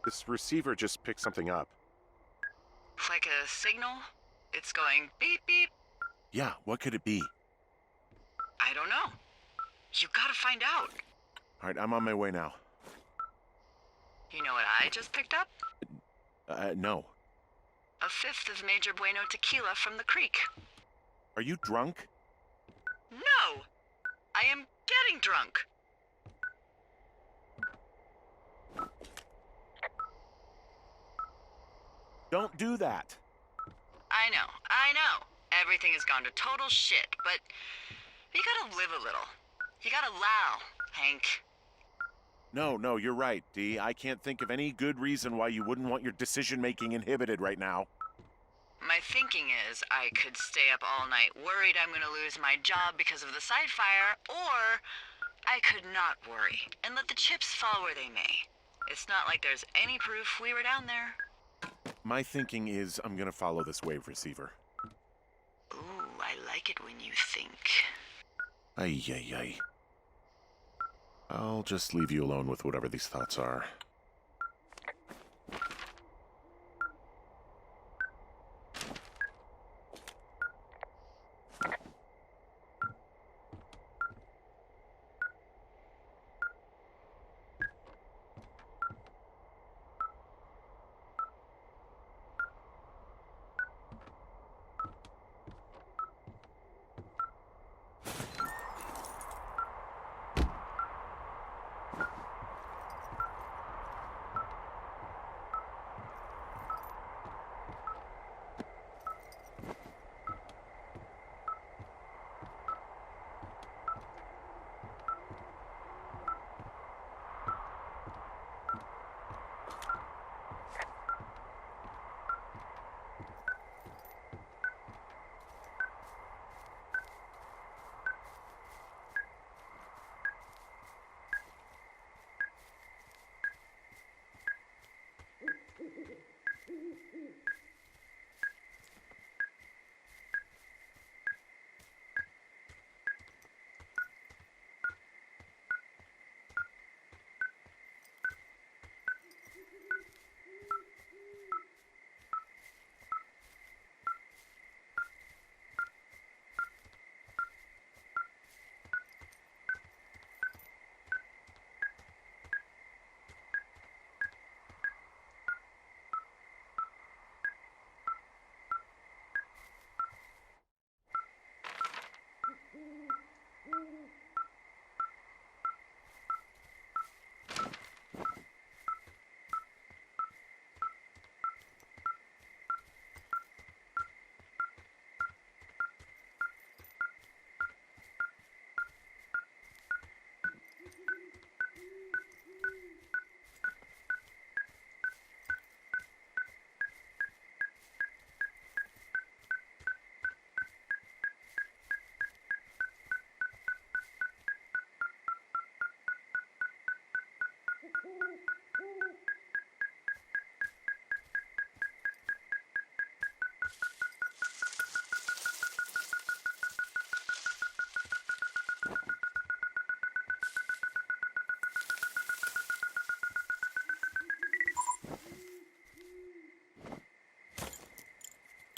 This receiver just picked something up. Like a signal? It's going beep beep. Yeah, what could it be? I don't know. You gotta find out. All right, I'm on my way now. You know what I just picked up? No. A fifth of Major Bueno tequila from the creek. Are you drunk? No! I am getting drunk. Don't do that. I know. Everything has gone to total shit, but you gotta live a little. You gotta allow, Hank. No, you're right, Dee. I can't think of any good reason why you wouldn't want your decision-making inhibited right now. My thinking is I could stay up all night worried I'm gonna lose my job because of the side fire, or I could not worry and let the chips fall where they may. It's not like there's any proof we were down there. My thinking is I'm gonna follow this wave receiver. Ooh, I like it when you think. Ay. I'll just leave you alone with whatever these thoughts are.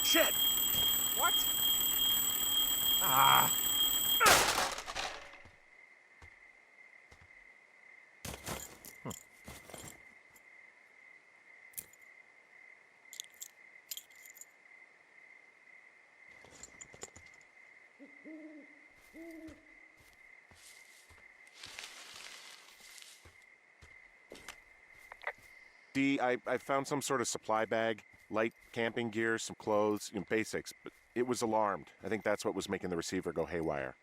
Shit! What? Ah! Dee, I found some sort of supply bag, light camping gear, some clothes, basics, but it was alarmed. I think that's what was making the receiver go haywire.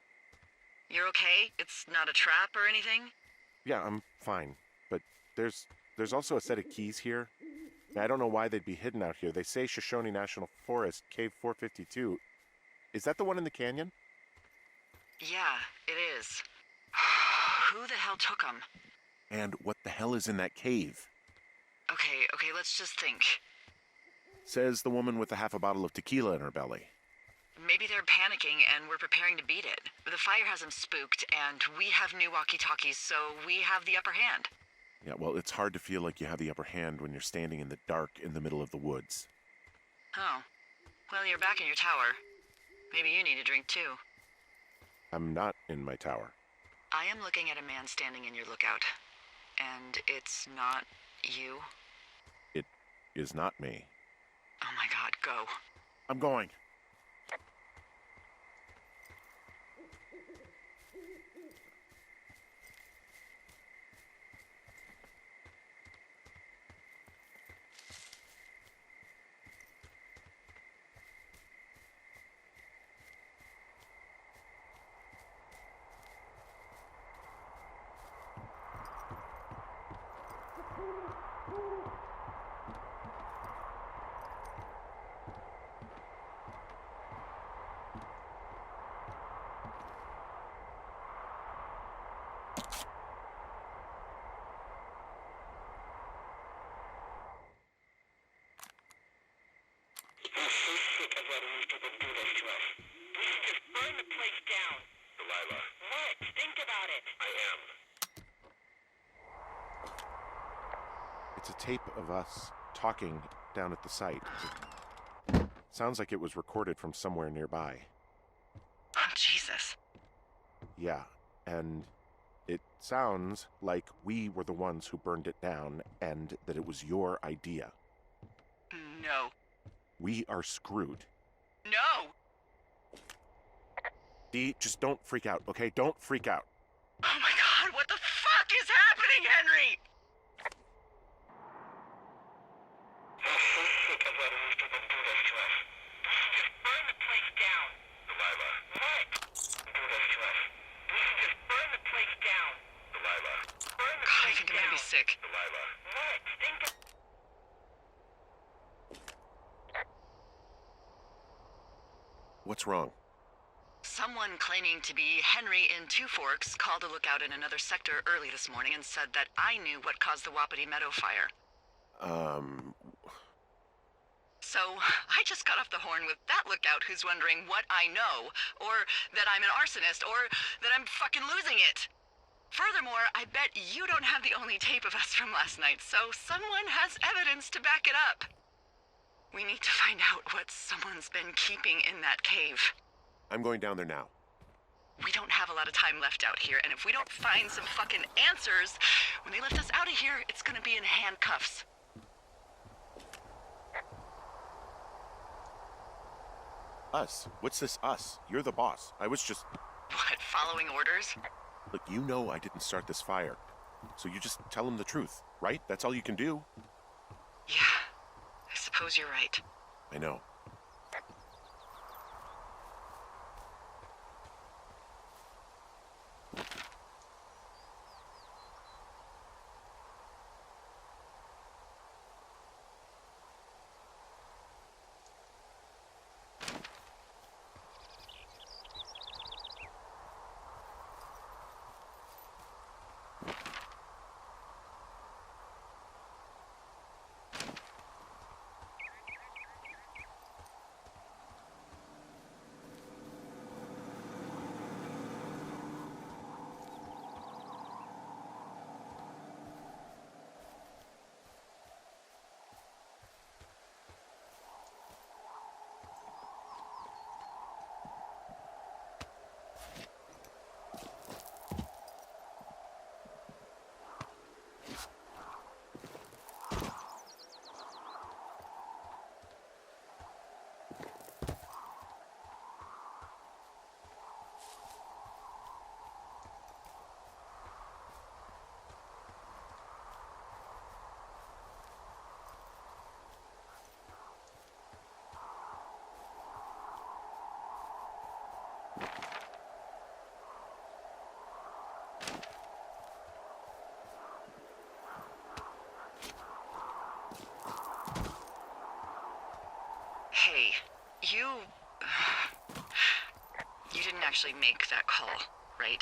You're okay? It's not a trap or anything? Yeah, I'm fine, but there's also a set of keys here. I don't know why they'd be hidden out here. They say Shoshone National Forest, Cave 452. Is that the one in the canyon? Yeah, it is. Who the hell took them? And what the hell is in that cave? Okay, let's just think. Says the woman with a half a bottle of tequila in her belly. Maybe they're panicking and we're preparing to beat it. The fire has them spooked, and we have new walkie-talkies, so we have the upper hand. Yeah, well, it's hard to feel like you have the upper hand when you're standing in the dark in the middle of the woods. Oh. Well, you're back in your tower. Maybe you need a drink too. I'm not in my tower. I am looking at a man standing in your lookout. And it's not you? It is not me. Oh my god, go. I'm going. It's a tape of us talking down at the site. It sounds like it was recorded from somewhere nearby. Oh, Jesus. Yeah, and it sounds like we were the ones who burned it down and that it was your idea. No. We are screwed. No! Dee, just don't freak out, okay? Don't freak out. Oh my god, what the fuck is happening, Henry? God, I think I'm gonna be sick. What's wrong? Someone claiming to be Henry in Two Forks called a lookout in another sector early this morning and said that I knew what caused the Wapiti Meadow fire. So, I just got off the horn with that lookout who's wondering what I know, or that I'm an arsonist, or that I'm fucking losing it. Furthermore, I bet you don't have the only tape of us from last night, so someone has evidence to back it up. We need to find out what someone's been keeping in that cave. I'm going down there now. We don't have a lot of time left out here, and if we don't find some fucking answers, when they lift us out of here, it's gonna be in handcuffs. Us? What's this us? You're the boss. I was just... What, following orders? Look, you know I didn't start this fire. So you just tell him the truth, right? That's all you can do. Yeah, I suppose you're right. I know. Hey, you didn't actually make that call, right?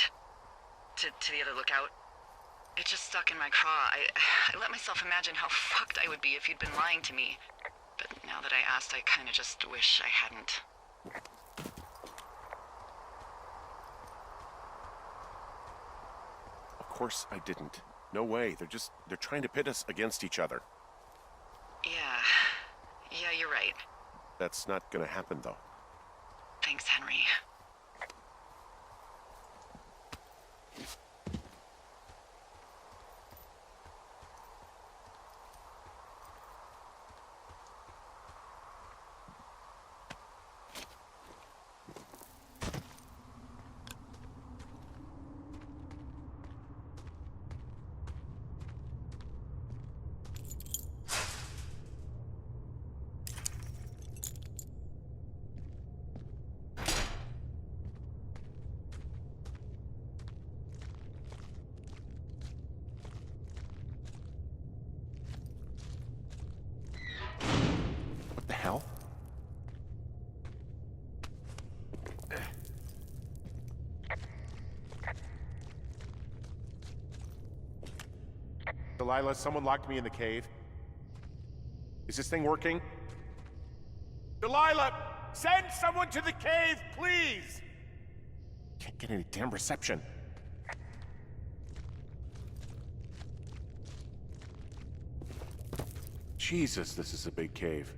To the other lookout? It just stuck in my craw. I let myself imagine how fucked I would be if you'd been lying to me. But now that I asked, I kinda just wish I hadn't. Of course I didn't. No way. They're trying to pit us against each other. Yeah, you're right. That's not gonna happen, though. Thanks, Henry. What the hell? Delilah, someone locked me in the cave. Is this thing working? Delilah! Send someone to the cave, please! Can't get any damn reception. Jesus, this is a big cave.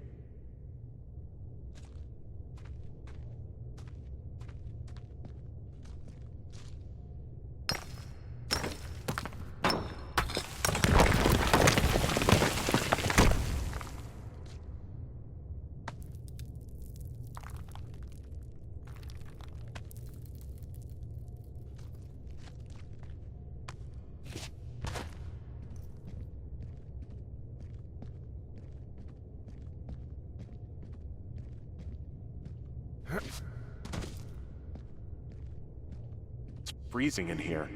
It's freezing in here.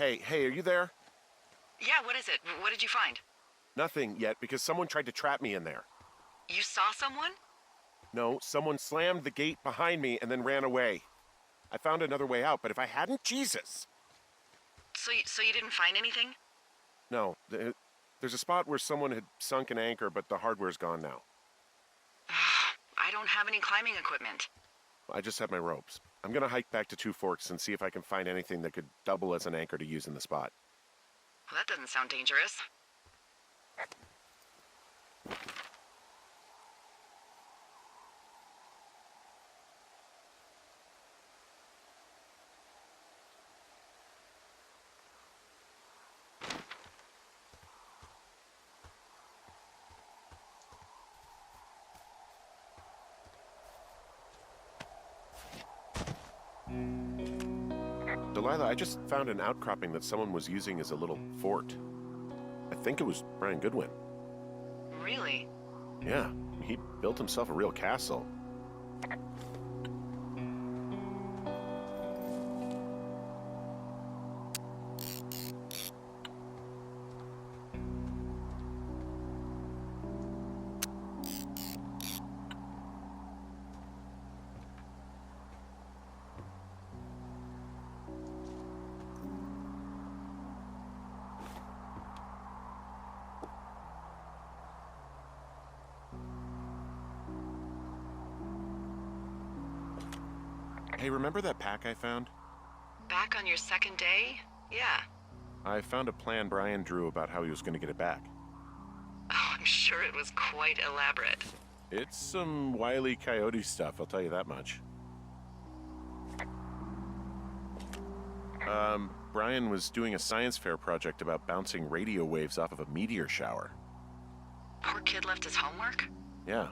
Hey, are you there? Yeah, what is it? What did you find? Nothing yet, because someone tried to trap me in there. You saw someone? No, someone slammed the gate behind me and then ran away. I found another way out, but if I hadn't, Jesus! So you didn't find anything? No, there's a spot where someone had sunk an anchor, but the hardware's gone now. I don't have any climbing equipment. I just have my ropes. I'm gonna hike back to Two Forks and see if I can find anything that could double as an anchor to use in the spot. Well, that doesn't sound dangerous. Delilah, I just found an outcropping that someone was using as a little fort. I think it was Brian Goodwin. Really? Yeah, he built himself a real castle. Hey, remember that pack I found? Back on your second day? Yeah. I found a plan Brian drew about how he was going to get it back. Oh, I'm sure it was quite elaborate. It's some Wile E. Coyote stuff, I'll tell you that much. Brian was doing a science fair project about bouncing radio waves off of a meteor shower. Poor kid left his homework? Yeah.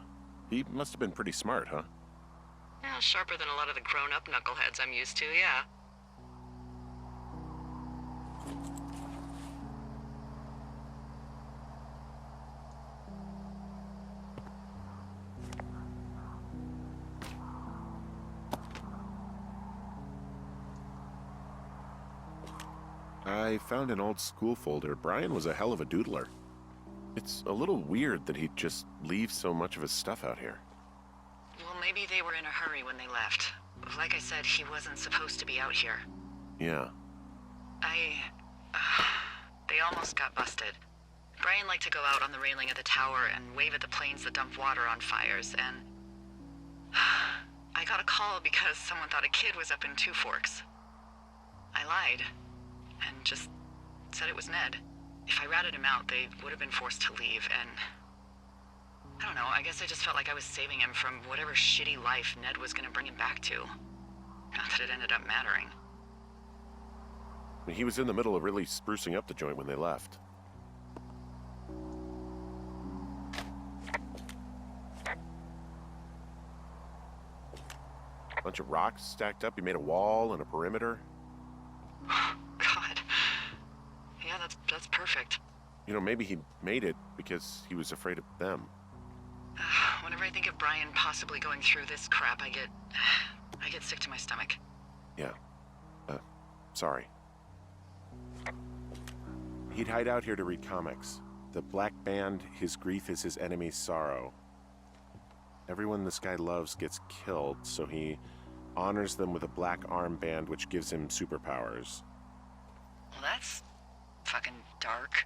He must have been pretty smart, huh? Yeah, sharper than a lot of the grown-up knuckleheads I'm used to, yeah. I found an old school folder. Brian was a hell of a doodler. It's a little weird that he'd just leave so much of his stuff out here. Well, maybe they were in a hurry when they left. Like I said, he wasn't supposed to be out here. Yeah. They almost got busted. Brian liked to go out on the railing of the tower and wave at the planes that dumped water on fires, and... I got a call because someone thought a kid was up in Two Forks. I lied, and just said it was Ned. If I ratted him out, they would have been forced to leave, and... I don't know, I guess I just felt like I was saving him from whatever shitty life Ned was gonna bring him back to. Not that it ended up mattering. He was in the middle of really sprucing up the joint when they left. Bunch of rocks stacked up. He made a wall and a perimeter. God. Yeah, that's perfect. You know, maybe he made it because he was afraid of them. Whenever I think of Brian possibly going through this crap, I get sick to my stomach. Yeah. Sorry. He'd hide out here to read comics. The Black Band, his grief is his enemy's sorrow. Everyone this guy loves gets killed, so he honors them with a black armband which gives him superpowers. Well, that's fucking dark.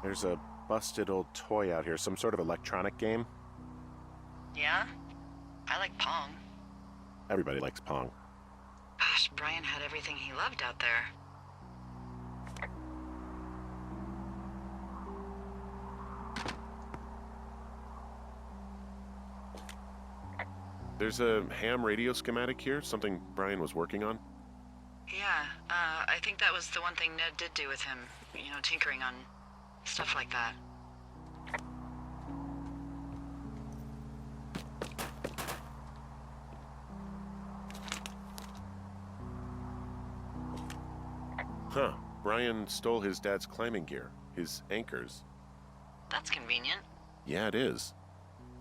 There's a busted old toy out here, some sort of electronic game. Yeah? I like Pong. Everybody likes Pong. Gosh, Brian had everything he loved out there. There's a ham radio schematic here, something Brian was working on. Yeah, I think that was the one thing Ned did do with him. You know, tinkering on stuff like that. Huh. Brian stole his dad's climbing gear, his anchors. That's convenient. Yeah, it is.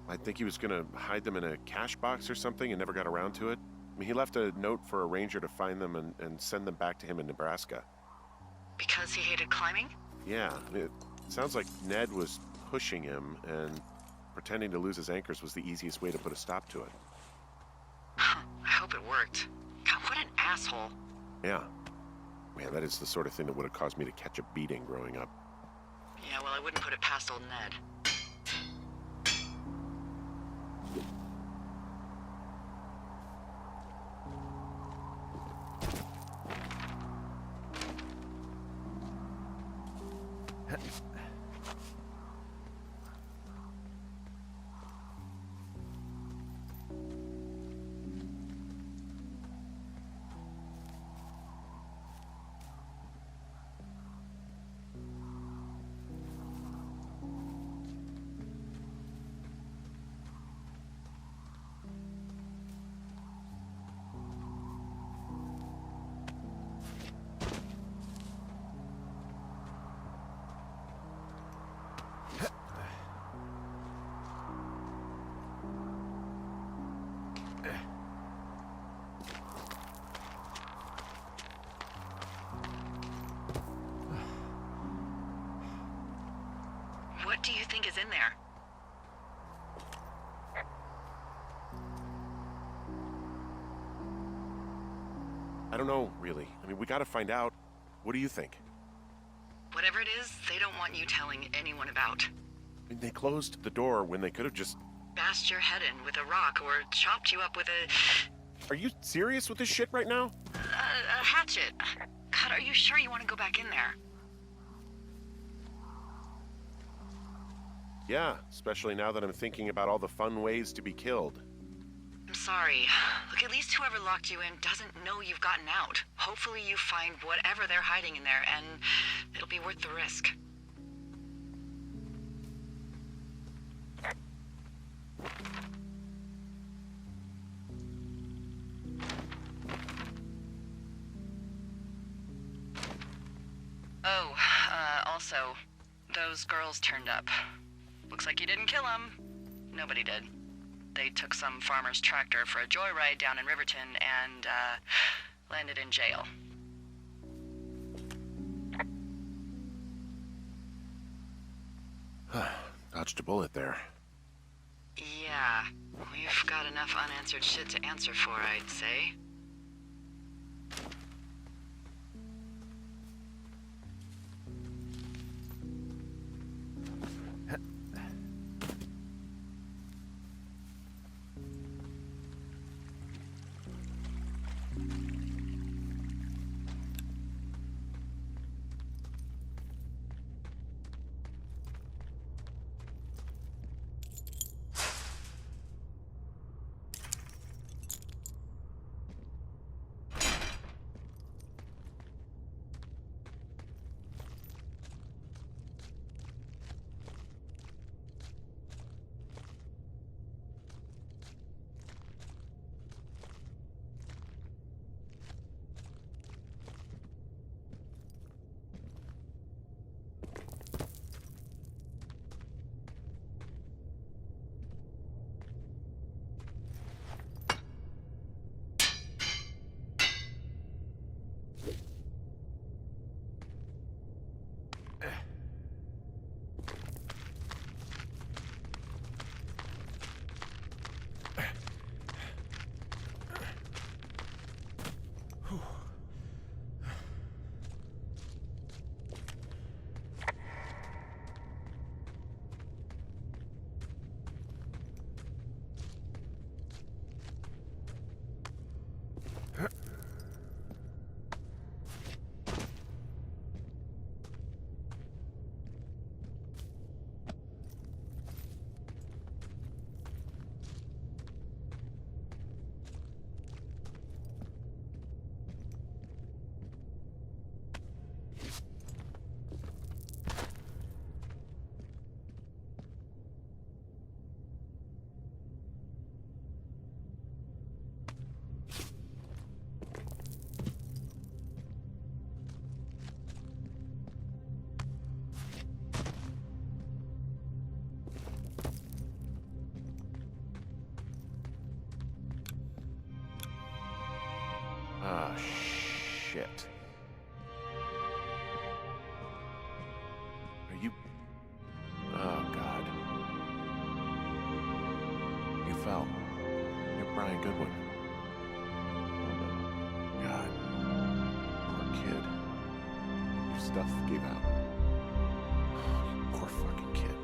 I think he was gonna hide them in a cash box or something and never got around to it. I mean, he left a note for a ranger to find them and send them back to him in Nebraska. Because he hated climbing? Yeah, it sounds like Ned was pushing him, and pretending to lose his anchors was the easiest way to put a stop to it. Huh, I hope it worked. God, what an asshole. Yeah. Man, that is the sort of thing that would have caused me to catch a beating growing up. Yeah, well, I wouldn't put it past old Ned. What do you think is in there? I don't know, really. I mean, we gotta find out. What do you think? Whatever it is, they don't want you telling anyone about. I mean, they closed the door when they could have just... Bashed your head in with a rock or chopped you up with Are you serious with this shit right now? a hatchet. God, are you sure you want to go back in there? Yeah, especially now that I'm thinking about all the fun ways to be killed. I'm sorry. Look, at least whoever locked you in doesn't know you've gotten out. Hopefully you find whatever they're hiding in there, and it'll be worth the risk. Oh, also, those girls turned up. Looks like you didn't kill them. Nobody did. They took some farmer's tractor for a joyride down in Riverton and, landed in jail. Dodged a bullet there. Yeah, we've got enough unanswered shit to answer for, I'd say. shit. Are you... Oh, God. You fell. You're Brian Goodwin. Oh, no. God. Poor kid. Your stuff gave out. Oh, you poor fucking kid.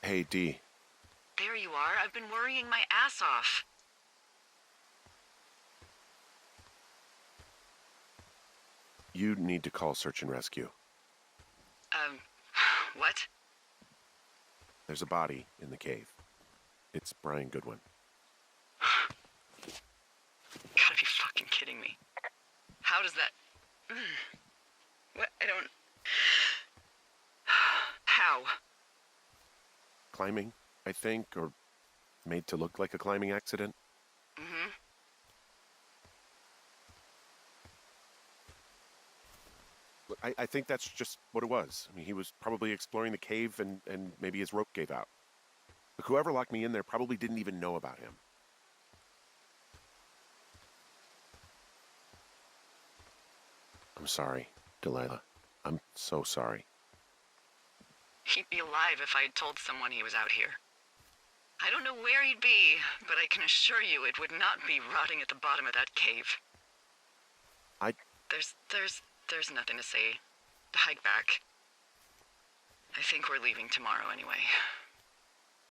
Hey, Dee. There you are. I've been worrying my ass off. You need to call search and rescue. What? There's a body in the cave. It's Brian Goodwin. Gotta be fucking kidding me. How does that... What? I don't... How? Climbing, I think, or made to look like a climbing accident. Mm-hmm. Look, I think that's just what it was. I mean, he was probably exploring the cave and maybe his rope gave out. Look, whoever locked me in there probably didn't even know about him. I'm sorry, Delilah. I'm so sorry. He'd be alive if I had told someone he was out here. I don't know where he'd be, but I can assure you it would not be rotting at the bottom of that cave. There's nothing to say. Hike back. I think we're leaving tomorrow anyway.